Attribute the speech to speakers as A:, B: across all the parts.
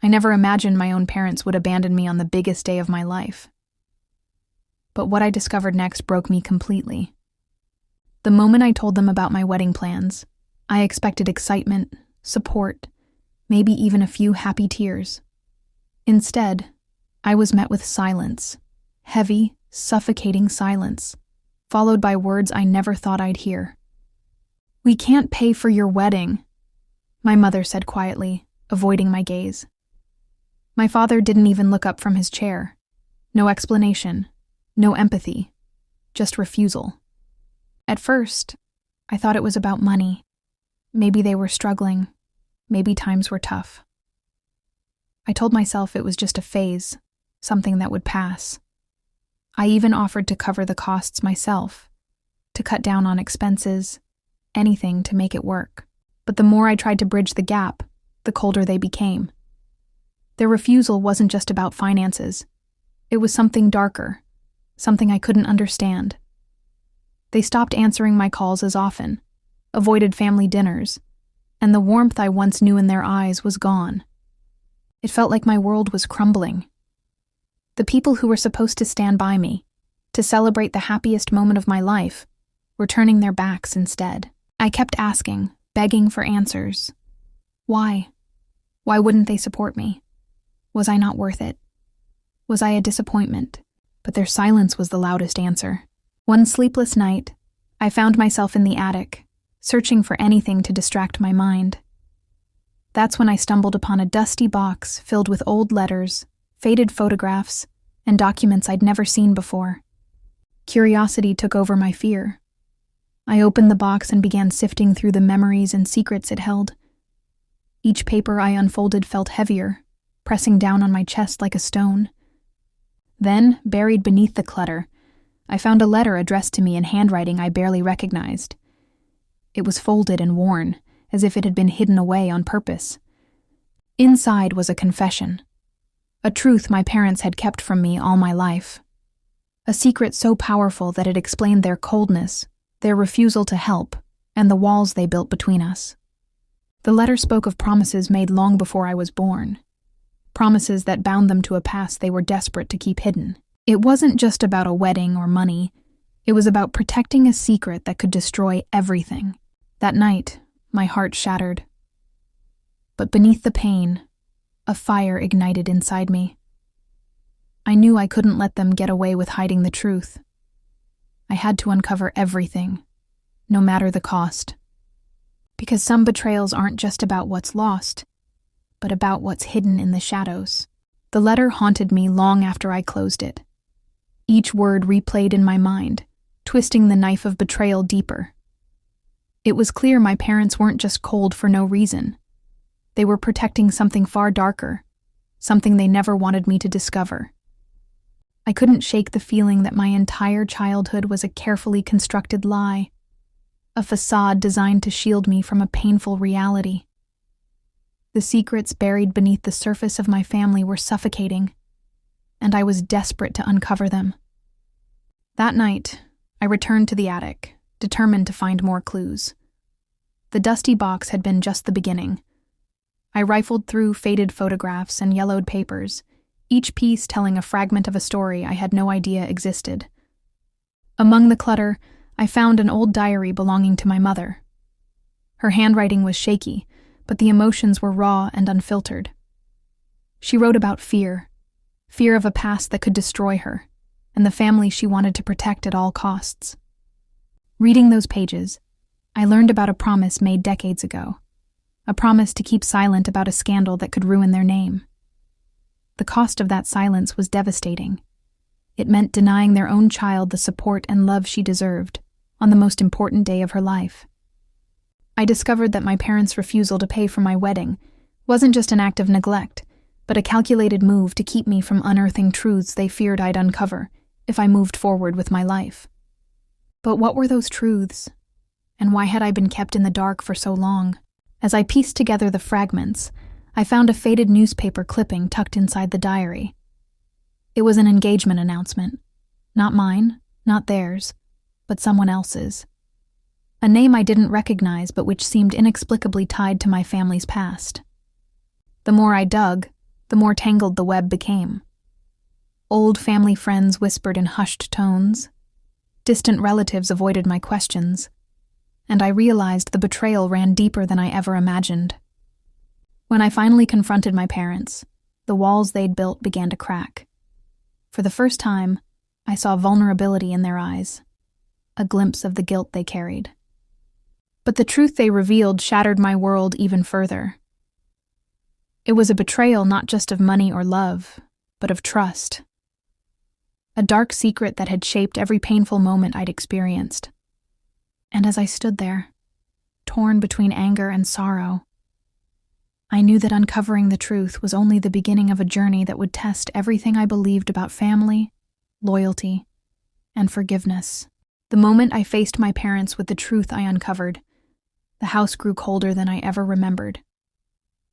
A: I never imagined my own parents would abandon me on the biggest day of my life. But what I discovered next broke me completely. The moment I told them about my wedding plans, I expected excitement, support, maybe even a few happy tears. Instead, I was met with silence, heavy, suffocating silence, followed by words I never thought I'd hear. "We can't pay for your wedding," my mother said quietly, avoiding my gaze. My father didn't even look up from his chair. No explanation, no empathy, just refusal. At first, I thought it was about money. Maybe they were struggling. Maybe times were tough. I told myself it was just a phase, something that would pass. I even offered to cover the costs myself, to cut down on expenses, anything to make it work. But the more I tried to bridge the gap, the colder they became. Their refusal wasn't just about finances. It was something darker, something I couldn't understand. They stopped answering my calls as often, avoided family dinners, and the warmth I once knew in their eyes was gone. It felt like my world was crumbling. The people who were supposed to stand by me, to celebrate the happiest moment of my life, were turning their backs instead. I kept asking, begging for answers. Why? Why wouldn't they support me? Was I not worth it? Was I a disappointment? But their silence was the loudest answer. One sleepless night, I found myself in the attic, searching for anything to distract my mind. That's when I stumbled upon a dusty box filled with old letters, faded photographs, and documents I'd never seen before. Curiosity took over my fear. I opened the box and began sifting through the memories and secrets it held. Each paper I unfolded felt heavier, pressing down on my chest like a stone. Then, buried beneath the clutter, I found a letter addressed to me in handwriting I barely recognized. It was folded and worn, as if it had been hidden away on purpose. Inside was a confession, a truth my parents had kept from me all my life. A secret so powerful that it explained their coldness, their refusal to help, and the walls they built between us. The letter spoke of promises made long before I was born. Promises that bound them to a past they were desperate to keep hidden. It wasn't just about a wedding or money. It was about protecting a secret that could destroy everything. That night, my heart shattered. But beneath the pain, a fire ignited inside me. I knew I couldn't let them get away with hiding the truth. I had to uncover everything, no matter the cost. Because some betrayals aren't just about what's lost, but about what's hidden in the shadows. The letter haunted me long after I closed it. Each word replayed in my mind, twisting the knife of betrayal deeper. It was clear my parents weren't just cold for no reason. They were protecting something far darker, something they never wanted me to discover. I couldn't shake the feeling that my entire childhood was a carefully constructed lie, a facade designed to shield me from a painful reality. The secrets buried beneath the surface of my family were suffocating, and I was desperate to uncover them. That night, I returned to the attic, determined to find more clues. The dusty box had been just the beginning. I rifled through faded photographs and yellowed papers, each piece telling a fragment of a story I had no idea existed. Among the clutter, I found an old diary belonging to my mother. Her handwriting was shaky, but the emotions were raw and unfiltered. She wrote about fear of a past that could destroy her, and the family she wanted to protect at all costs. Reading those pages, I learned about a promise made decades ago, a promise to keep silent about a scandal that could ruin their name. The cost of that silence was devastating. It meant denying their own child the support and love she deserved on the most important day of her life. I discovered that my parents' refusal to pay for my wedding wasn't just an act of neglect, but a calculated move to keep me from unearthing truths they feared I'd uncover if I moved forward with my life. But what were those truths? And why had I been kept in the dark for so long? As I pieced together the fragments, I found a faded newspaper clipping tucked inside the diary. It was an engagement announcement. Not mine, not theirs, but someone else's. A name I didn't recognize but which seemed inexplicably tied to my family's past. The more I dug, the more tangled the web became. Old family friends whispered in hushed tones. Distant relatives avoided my questions. And I realized the betrayal ran deeper than I ever imagined. When I finally confronted my parents, the walls they'd built began to crack. For the first time, I saw vulnerability in their eyes, a glimpse of the guilt they carried. But the truth they revealed shattered my world even further. It was a betrayal not just of money or love, but of trust. A dark secret that had shaped every painful moment I'd experienced. And as I stood there, torn between anger and sorrow, I knew that uncovering the truth was only the beginning of a journey that would test everything I believed about family, loyalty, and forgiveness. The moment I faced my parents with the truth I uncovered, the house grew colder than I ever remembered.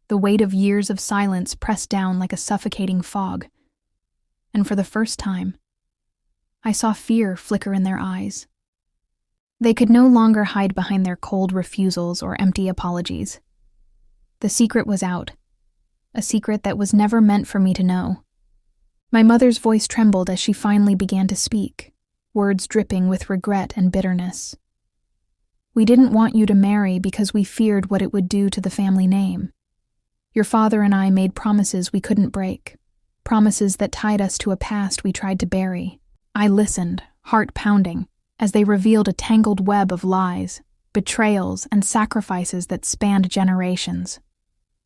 A: The weight of years of silence pressed down like a suffocating fog, and for the first time, I saw fear flicker in their eyes. They could no longer hide behind their cold refusals or empty apologies. The secret was out, a secret that was never meant for me to know. My mother's voice trembled as she finally began to speak, words dripping with regret and bitterness. "We didn't want you to marry because we feared what it would do to the family name. Your father and I made promises we couldn't break, promises that tied us to a past we tried to bury." I listened, heart pounding, as they revealed a tangled web of lies, betrayals, and sacrifices that spanned generations.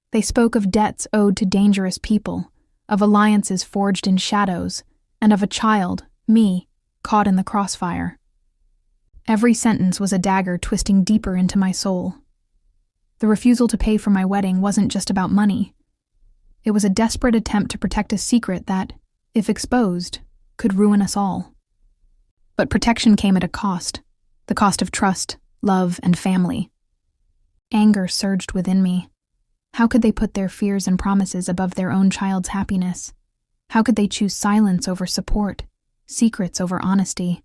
A: They spoke of debts owed to dangerous people, of alliances forged in shadows, and of a child, me, caught in the crossfire. Every sentence was a dagger twisting deeper into my soul. The refusal to pay for my wedding wasn't just about money. It was a desperate attempt to protect a secret that, if exposed, could ruin us all. But protection came at a cost, the cost of trust, love, and family. Anger surged within me. How could they put their fears and promises above their own child's happiness? How could they choose silence over support, secrets over honesty?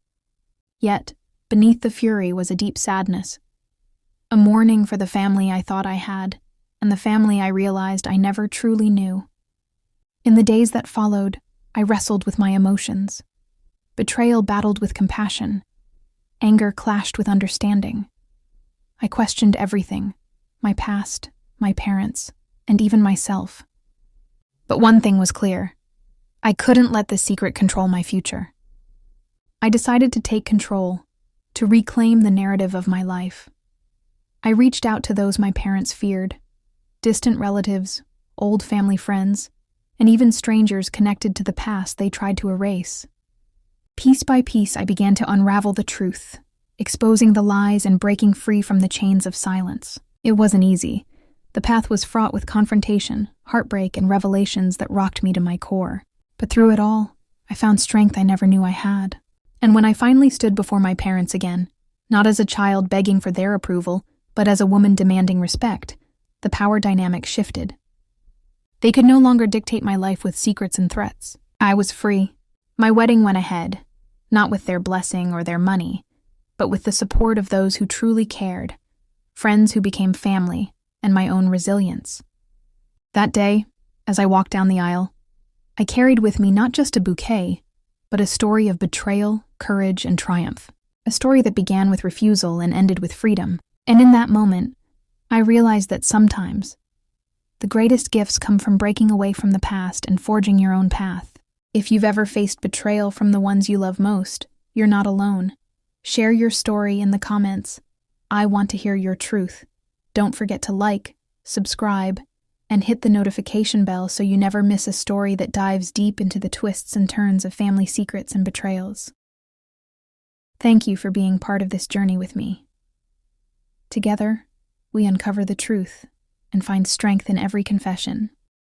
A: Yet, beneath the fury was a deep sadness, a mourning for the family I thought I had, and the family I realized I never truly knew. In the days that followed, I wrestled with my emotions. Betrayal battled with compassion. Anger clashed with understanding. I questioned everything, my past, my parents, and even myself. But one thing was clear. I couldn't let this secret control my future. I decided to take control, to reclaim the narrative of my life. I reached out to those my parents feared, distant relatives, old family friends, and even strangers connected to the past they tried to erase. Piece by piece, I began to unravel the truth, exposing the lies and breaking free from the chains of silence. It wasn't easy. The path was fraught with confrontation, heartbreak, and revelations that rocked me to my core. But through it all, I found strength I never knew I had. And when I finally stood before my parents again, not as a child begging for their approval, but as a woman demanding respect, the power dynamic shifted. They could no longer dictate my life with secrets and threats. I was free. My wedding went ahead, not with their blessing or their money, but with the support of those who truly cared, friends who became family, and my own resilience. That day, as I walked down the aisle, I carried with me not just a bouquet, but a story of betrayal, courage, and triumph. A story that began with refusal and ended with freedom. And in that moment, I realized that sometimes the greatest gifts come from breaking away from the past and forging your own path. If you've ever faced betrayal from the ones you love most, you're not alone. Share your story in the comments. I want to hear your truth. Don't forget to like, subscribe, and hit the notification bell so you never miss a story that dives deep into the twists and turns of family secrets and betrayals. Thank you for being part of this journey with me. Together, we uncover the truth and find strength in every confession.